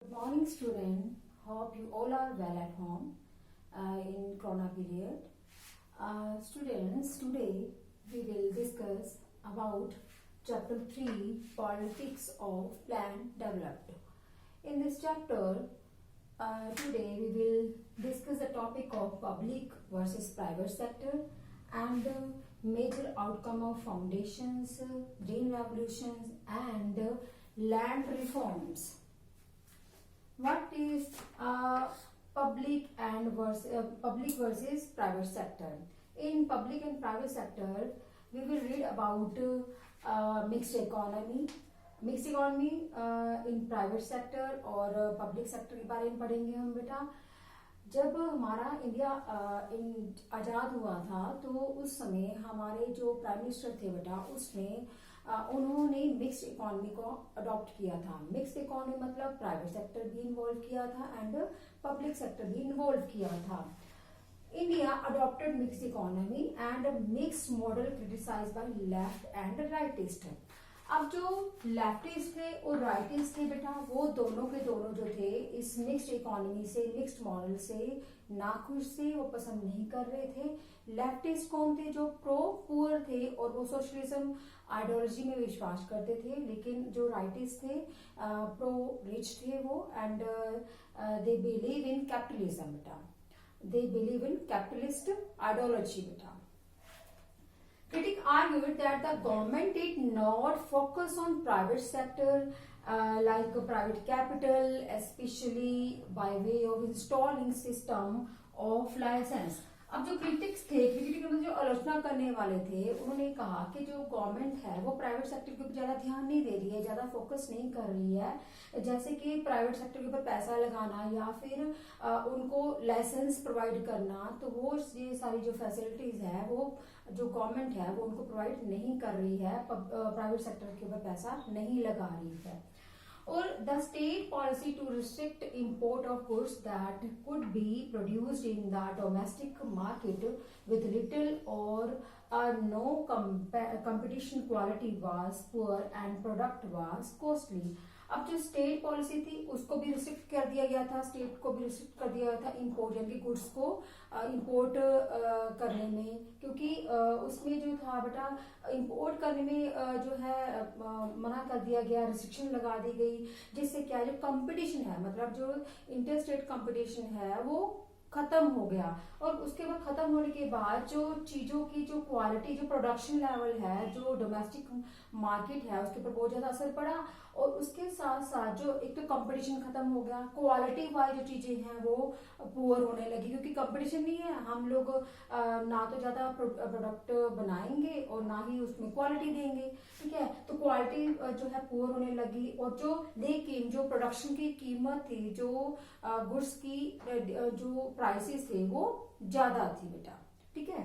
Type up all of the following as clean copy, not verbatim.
Good morning, student. Hope you all are well at home in Corona period. Students, today we will discuss about chapter 3, Politics of Plan Developed. In this chapter, today we will discuss the topic of public versus private sector and the major outcome of foundations, green revolutions and land reforms. What is public versus private sector? In public and private sector, we will read about mixed economy. Mix economy in private sector और public sector के बारे में पढ़ेंगे हम बेटा. जब हमारा India आज़ाद हुआ था तो उस समय हमारे जो प्राइम मिनिस्टर थे बेटा उसने उन्होंने मिक्स्ड इकोनॉमी को अडॉप्ट किया था. मिक्स्ड इकोनॉमी मतलब प्राइवेट सेक्टर भी इन्वॉल्व किया था एंड पब्लिक सेक्टर भी इन्वॉल्व किया था. India adopted mixed economy and mixed model criticised by left and rightist. अब जो लेफ्टिस्ट थे और राइटिस्ट थे बेटा वो दोनों के दोनों जो थे इस मिक्स्ड इकोनॉमी से मिक्स्ड मॉडल से नाखुश थे, वो पसंद नहीं कर रहे थे. लेफ्टिस्ट कौन थे? जो प्रो पुअर थे और वो सोशलिज्म आइडियोलॉजी में विश्वास करते थे. लेकिन जो राइटिस्ट थे प्रो रिच थे वो and they believe in capitalism बेटा. They believe in capitalist ideology बेटा. Critics argued that the government did not focus on private sector like private capital, especially by way of installing system of license. अब जो critics थे, critic मतलब जो आलोचना करने वाले थे, उन्होंने कहा कि जो गवर्नमेंट है वो प्राइवेट सेक्टर के ऊपर ज्यादा ध्यान नहीं दे रही है, ज्यादा फोकस नहीं कर रही है. जैसे कि प्राइवेट सेक्टर के ऊपर पैसा लगाना या फिर उनको लाइसेंस प्रोवाइड करना, तो वो ये सारी जो फैसिलिटीज है वो जो गवर्नमेंट है वो उनको प्रोवाइड नहीं कर रही है, प्राइवेट सेक्टर के ऊपर पैसा नहीं लगा रही है. Or the state policy to restrict import of goods that could be produced in the domestic market with little or no competition, quality was poor and product was costly. अब जो state policy थी उसको भी restrict कर दिया गया था, state को भी रिस्ट्रिक्ट कर दिया गया था इंपोर्ट यानी कि गुड्स को इंपोर्ट करने में, क्योंकि उसमें जो था बेटा इंपोर्ट करने में जो है मना कर दिया गया, रिस्ट्रिक्शन लगा दी गई, जिससे क्या जो कंपटीशन है मतलब जो इंटर स्टेट कंपटीशन है वो खत्म हो गया. और उसके बाद खत्म होने के बाद जो चीजों की जो क्वालिटी जो प्रोडक्शन लेवल है जो डोमेस्टिक मार्केट है उसके ऊपर बहुत ज्यादा असर पड़ा. और उसके साथ साथ जो एक तो कंपटीशन खत्म हो गया, क्वालिटी वाइज जो चीजें हैं वो पुअर होने लगी, क्योंकि कंपटीशन नहीं है. हम लोग ना तो ज्यादा प्रोडक्ट बनाएंगे और ना ही उसमें क्वालिटी देंगे, ठीक है. तो क्वालिटी जो है पुअर होने लगी. और जो लेकिन जो प्रोडक्शन की कीमत थी, जो गुड्स की जो प्राइसेस थे वो ज्यादा थी बेटा, ठीक है.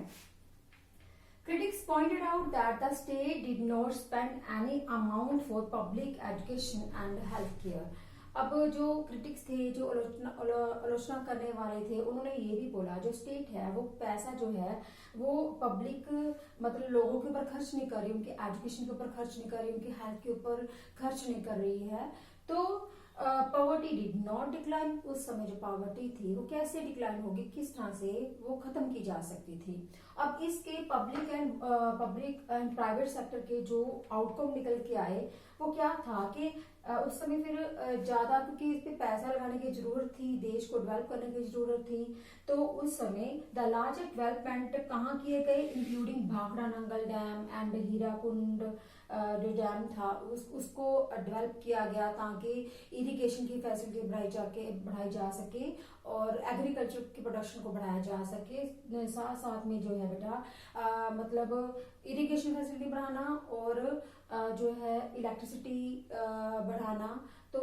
Critics pointed out that the state did not spend any amount for public education and health care. अब जो क्रिटिक्स थे, जो आलोचना करने वाले थे, उन्होंने ये भी बोला जो स्टेट है वो पैसा जो है वो पब्लिक मतलब लोगों के ऊपर खर्च नहीं कर रही, उनके एजुकेशन के ऊपर खर्च नहीं कर रही, उनके हेल्थ के ऊपर खर्च नहीं कर रही है. तो पॉवर्टी डिड नॉट डिक्लाइन. उस समय जो पॉवर्टी थी वो कैसे डिक्लाइन होगी, किस तरह से वो खत्म की जा सकती थी. अब इसके पब्लिक एंड प्राइवेट सेक्टर के जो आउटकम निकल के आए वो क्या था कि उस समय फिर ज्यादा क्योंकि इस पे पैसा लगाने की जरूरत थी, देश को डेवलप करने की जरूरत थी, तो उस समय द लार्जेस्ट डेवलपमेंट कहाँ किए गए, including Bhakra Nangal dam and Hirakud जो डैम था उसको डेवलप किया गया ताकि इरिगेशन की फैसिलिटी बढ़ाई जा सके और एग्रीकल्चर की प्रोडक्शन को बढ़ाया जा सके. साथ साथ में जो है बेटा मतलब इरिगेशन फैसिलिटी बढ़ाना और जो है इलेक्ट्रिसिटी बढ़ाना, तो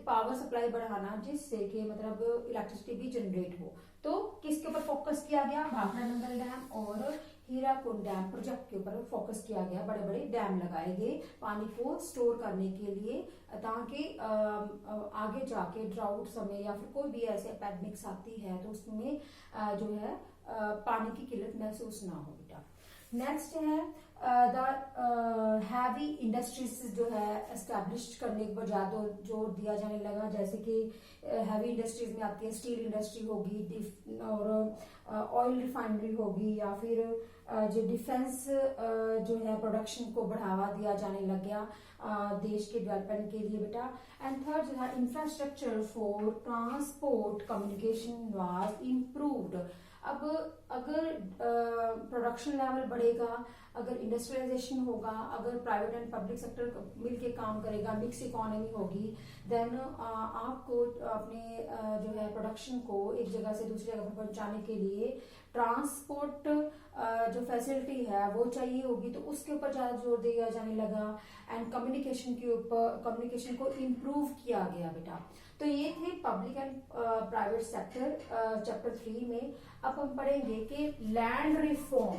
पावर सप्लाई बढ़ाना जिससे कि मतलब इलेक्ट्रिसिटी भी जनरेट हो. तो किसके ऊपर फोकस किया गया? भाखड़ा नंगल डैम और हीराकुंड डैम प्रोजेक्ट के ऊपर फोकस किया गया. बड़े बड़े डैम लगाए गए पानी को स्टोर करने के लिए ताकि आगे जाके ड्राउट समय या फिर कोई भी ऐसे एपिडेमिक्स आती है तो उसमें जो है पानी की किल्लत महसूस ना हो बेटा. नेक्स्ट है द हैवी इंडस्ट्रीज जो है एस्टेब्लिश करने पर ज्यादा जोर दिया जाने लगा, जैसे कि हैवी इंडस्ट्रीज में आती है स्टील इंडस्ट्री होगी और ऑयल रिफाइनरी होगी, या फिर जो डिफेंस जो है प्रोडक्शन को बढ़ावा दिया जाने लग गया देश के डेवलपमेंट के लिए बेटा। एंड थर्ड जो है infrastructure for transport communication was improved. अब अगर प्रोडक्शन लेवल बढ़ेगा, अगर इंडस्ट्रियलाइजेशन होगा, अगर प्राइवेट एंड पब्लिक सेक्टर मिलके काम करेगा, मिक्स इकोनॉमी होगी, देन आपको अपने जो है प्रोडक्शन को एक जगह से दूसरी जगह पर पहुंचाने के लिए ट्रांसपोर्ट जो फैसिलिटी है वो चाहिए होगी, तो उसके ऊपर ज्यादा जोर दिया जाने लगा। एंड कम्युनिकेशन के ऊपर, कम्युनिकेशन को इम्प्रूव किया गया बेटा। तो ये थे public and private sector chapter 3 में। अब हम पढ़ेंगे कि लैंड रिफॉर्म।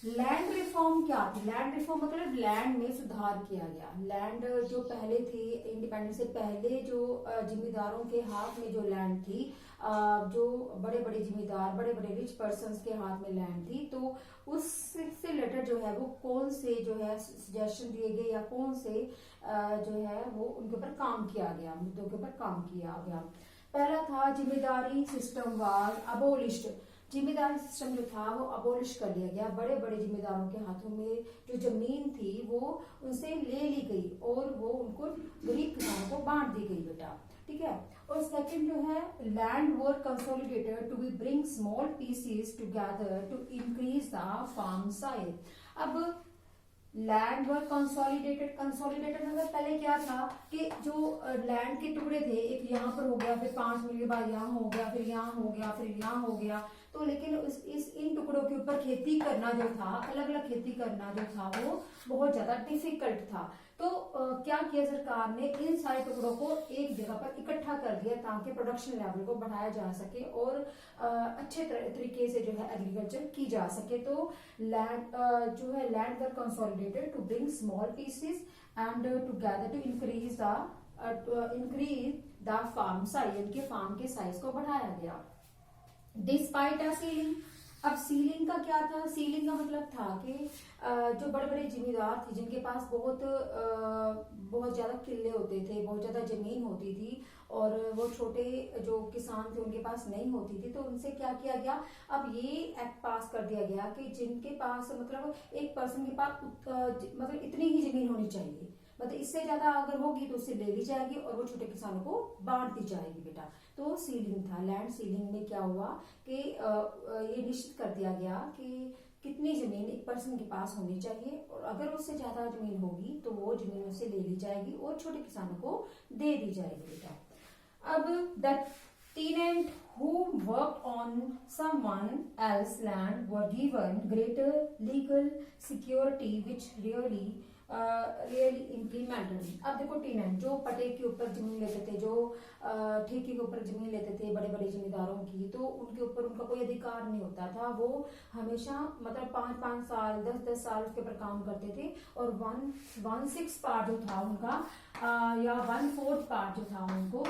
लैंड रिफॉर्म क्या थी? लैंड रिफॉर्म मतलब लैंड में सुधार किया गया। लैंड जो पहले थी, इंडिपेंडेंस से पहले जो जिम्मेदारों के हाथ में जो लैंड थी, जो बड़े बड़े जिम्मेदार, बड़े बड़े रिच पर्सन्स के हाथ में लैंड थी, तो उससे रिलेटेड जो है वो कौन से जो है सजेशन दिए गए या कौन से जो है वो उनके ऊपर काम किया गया, मुद्दों के ऊपर काम किया गया। पहला था जिम्मेदारी सिस्टम वाज अबोलिश्ड। जिम्मेदारी सिस्टम जो था वो अबोलिश कर दिया गया। बड़े बड़े जिम्मेदारों के हाथों में जो जमीन थी वो उनसे ले ली गई और वो उनको गरीब किसानों को बांट दी गई बेटा, ठीक है। और सेकंड जो है land were consolidated to be bring small pieces together to increase the farm size. अब लैंड वर कंसोलिडेटेड, कंसोलिडेटेड मतलब पहले क्या था कि जो लैंड के टुकड़े थे, एक यहाँ पर हो गया, फिर 5 मिनट के बाद यहाँ हो गया, फिर यहाँ हो गया, फिर यहाँ हो गया, तो लेकिन इन टुकड़ों के ऊपर खेती करना जो था, अलग अलग खेती करना जो था वो बहुत ज्यादा डिफिकल्ट था। तो क्या किया सरकार ने, इन सारे टुकड़ों को एक जगह पर इकट्ठा कर दिया ताकि प्रोडक्शन लेवल को बढ़ाया जा सके और अच्छे तरीके से जो है एग्रीकल्चर की जा सके। तो लैंड जो है land were consolidated to bring small pieces and together to increase the farm size, इनके फार्म के साइज को बढ़ाया गया। Despite a ceiling. अब सीलिंग का क्या था? सीलिंग का मतलब था कि जो बड़े बड़े जिम्मेदार थे जिनके पास बहुत ज्यादा किले होते थे, बहुत ज्यादा जमीन होती थी, और वो छोटे जो किसान थे उनके पास नहीं होती थी, तो उनसे क्या किया गया, अब ये एक्ट पास कर दिया गया कि जिनके पास मतलब एक पर्सन के पास मतलब इतनी ही जमीन होनी चाहिए, मतलब इससे ज्यादा अगर होगी तो उससे ले ली जाएगी और वो छोटे किसानों को बांट दी जाएगी बेटा। तो सीलिंग था। लैंड सीलिंग में क्या हुआ कि ये निश्चित कर दिया गया कि कितनी जमीन एक पर्सन के पास होनी चाहिए, और अगर उससे ज्यादा जमीन होगी तो वो जमीन उससे ले ली जाएगी और छोटे किसानों को दे दी जाएगी बेटा। अब the tenant who worked on someone else's land were given greater legal security which really implemented. अब देखो टेनेंट जो पट्टे के ऊपर जमीन लेते थे, जो ठेके के ऊपर जमीन लेते थे बड़े बड़े जमींदारों की, तो उनके ऊपर उनका कोई अधिकार नहीं होता था। वो हमेशा मतलब 5-5 साल 10-10 साल उसके ऊपर काम करते थे, और 1/6 पार्ट जो था उनका या 1/4 पार्ट जो था उनको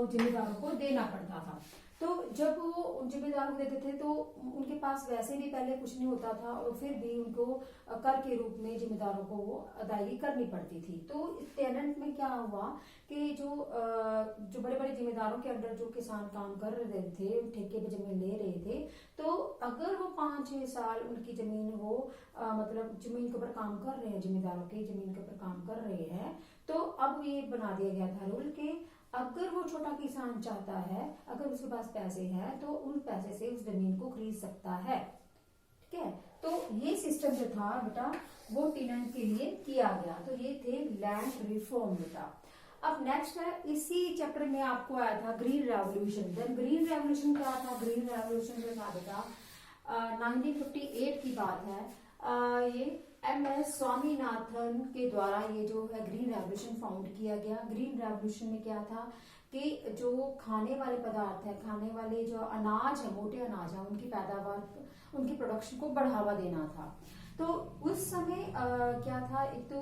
जिम्मेदारों को देना पड़ता था। तो जब वो उन जिम्मेदारों को देते थे तो उनके पास वैसे भी पहले कुछ नहीं होता था, और फिर भी उनको कर के रूप में जिम्मेदारों को वो अदायगी करनी पड़ती थी। तो टेनेंट में क्या हुआ कि जो बड़े बड़े जिम्मेदारों के अंडर जो किसान काम कर रहे थे, ठेके पे जमीन ले रहे थे, तो अगर वो 5-6 साल उनकी जमीन वो मतलब जमीन के ऊपर काम कर रहे हैं, जिम्मेदारों की जमीन के ऊपर काम कर रहे हैं, तो अब ये बना दिया गया था रूल के अगर वो छोटा किसान चाहता है, अगर उसके पास पैसे हैं, तो उन पैसे से उस जमीन को खरीद सकता है, ठीक है। तो ये सिस्टम जो था बेटा वो टेनेंट के लिए किया गया। तो ये थे लैंड रिफॉर्म बेटा। अब नेक्स्ट है, इसी चैप्टर में आपको आया था green revolution. Then green revolution क्या था? ग्रीन रेवोल्यूशन जो था बेटा 1958 की बात है। ये MS स्वामीनाथन के द्वारा ये जो है ग्रीन रेवोल्यूशन फाउंड किया गया। ग्रीन रेवोल्यूशन में क्या था कि जो खाने वाले पदार्थ है, खाने वाले जो अनाज है, मोटे अनाज है, उनकी पैदावार, उनकी प्रोडक्शन को बढ़ावा देना था। तो उस समय क्या था, एक तो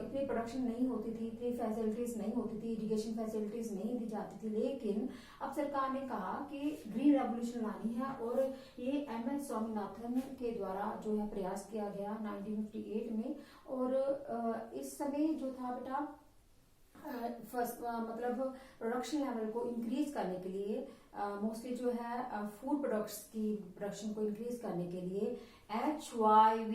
इतनी प्रोडक्शन नहीं होती थी, इतनी फैसिलिटीज नहीं होती थी, इरिगेशन फैसिलिटीज नहीं दी जाती थी, लेकिन अब सरकार ने कहा कि ग्रीन रेवोल्यूशन लानी है और ये एमएस स्वामीनाथन के द्वारा जो है प्रयास किया गया 1958 में। और इस समय जो था बेटा फर्स्ट मतलब प्रोडक्शन लेवल को इंक्रीज करने के लिए मोस्टली जो है फूड प्रोडक्ट्स की प्रोडक्शन को इंक्रीज करने के लिए HYV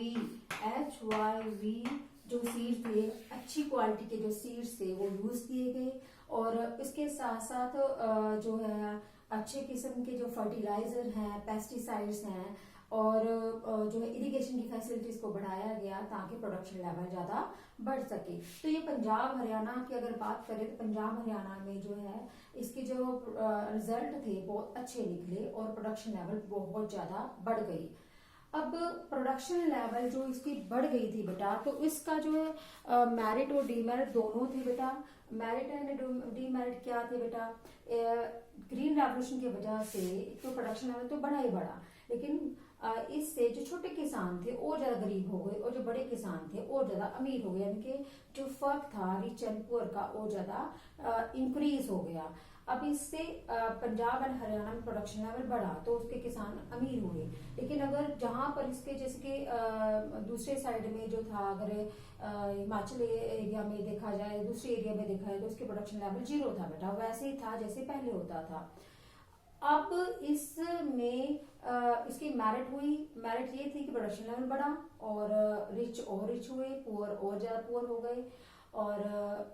जो सीड्स थे, अच्छी क्वालिटी के जो सीड्स थे वो यूज किए गए। और इसके साथ साथ जो है अच्छे किस्म के जो फर्टिलाइजर हैं, पेस्टिसाइड्स हैं, और जो है इरिगेशन की फैसिलिटीज को बढ़ाया गया ताकि प्रोडक्शन लेवल ज्यादा बढ़ सके। तो ये पंजाब हरियाणा की अगर बात करें तो पंजाब हरियाणा में जो है इसके जो रिजल्ट थे बहुत अच्छे निकले और प्रोडक्शन लेवल बहुत ज्यादा बढ़ गई। अब प्रोडक्शन लेवल जो इसकी बढ़ गई थी बेटा, तो इसका जो है मेरिट और डीमेरिट दोनों थे बेटा। मेरिट एंड डीमेरिट क्या थे बेटा? ग्रीन रेवोल्यूशन की वजह से तो प्रोडक्शन लेवल तो बढ़ा ही बढ़ा, लेकिन इससे जो छोटे किसान थे और ज्यादा गरीब हो गए और जो बड़े किसान थे और ज्यादा अमीर हो गए, यानी कि जो फर्क था रिच एंड पुअर का और ज्यादा इंक्रीज हो गया। अब इससे पंजाब एंड हरियाणा में प्रोडक्शन लेवल बढ़ा तो उसके किसान अमीर हुए, लेकिन अगर जहां पर इसके जैसे कि दूसरे साइड में जो था, अगर हिमाचल एरिया में देखा जाए, दूसरे एरिया में देखा जाए तो उसके प्रोडक्शन लेवल 0 था बेटा, वैसे ही था जैसे पहले होता था। अब इसमें इसकी मेरिट हुई। मेरिट ये थी कि प्रोडक्शन लेवल बढ़ा और रिच और रिच हुए, पुअर और ज्यादा पुअर हो गए, और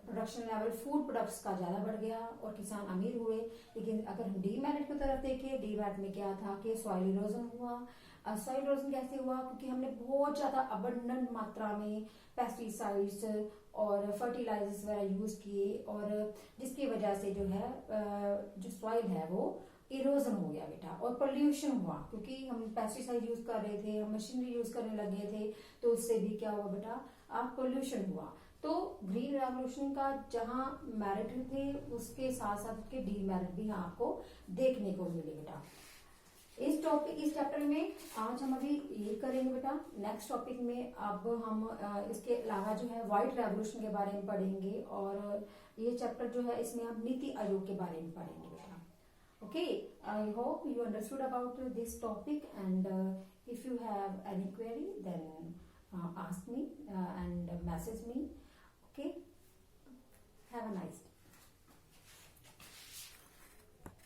प्रोडक्शन लेवल फूड प्रोडक्ट्स का ज्यादा बढ़ गया और किसान अमीर हुए। लेकिन अगर हम डीमेरिट की तरफ देखें, डीमेरिट में क्या था कि सॉइल इरोजन हुआ। सॉइल इरोजन कैसे हुआ? क्योंकि हमने बहुत ज्यादा अबंडेंट मात्रा में पेस्टिसाइड्स और फर्टिलाइजर्स वगैरह यूज किए, और जिसकी वजह से जो है जो सॉइल है वो इरोजन हो गया बेटा। और पोल्यूशन हुआ क्योंकि हम पेस्टिसाइड यूज कर रहे थे, हम मशीनरी यूज करने लगे थे, तो उससे भी क्या हुआ बेटा? आप पोल्यूशन हुआ। तो ग्रीन रेवोल्यूशन का जहां मेरिट थे उसके साथ साथ उसके डीमेरिट भी आपको देखने को मिले बेटा। इस चैप्टर में आज हम अभी ये करेंगे बेटा। नेक्स्ट टॉपिक में अब हम इसके अलावा जो है व्हाइट रेवोल्यूशन के बारे में पढ़ेंगे, और ये चैप्टर जो है इसमें हम नीति आयोग के बारे में पढ़ेंगे बेटा। Okay, I hope you understood about this topic, and if you have any query then ask me and message me. Okay, have a nice day.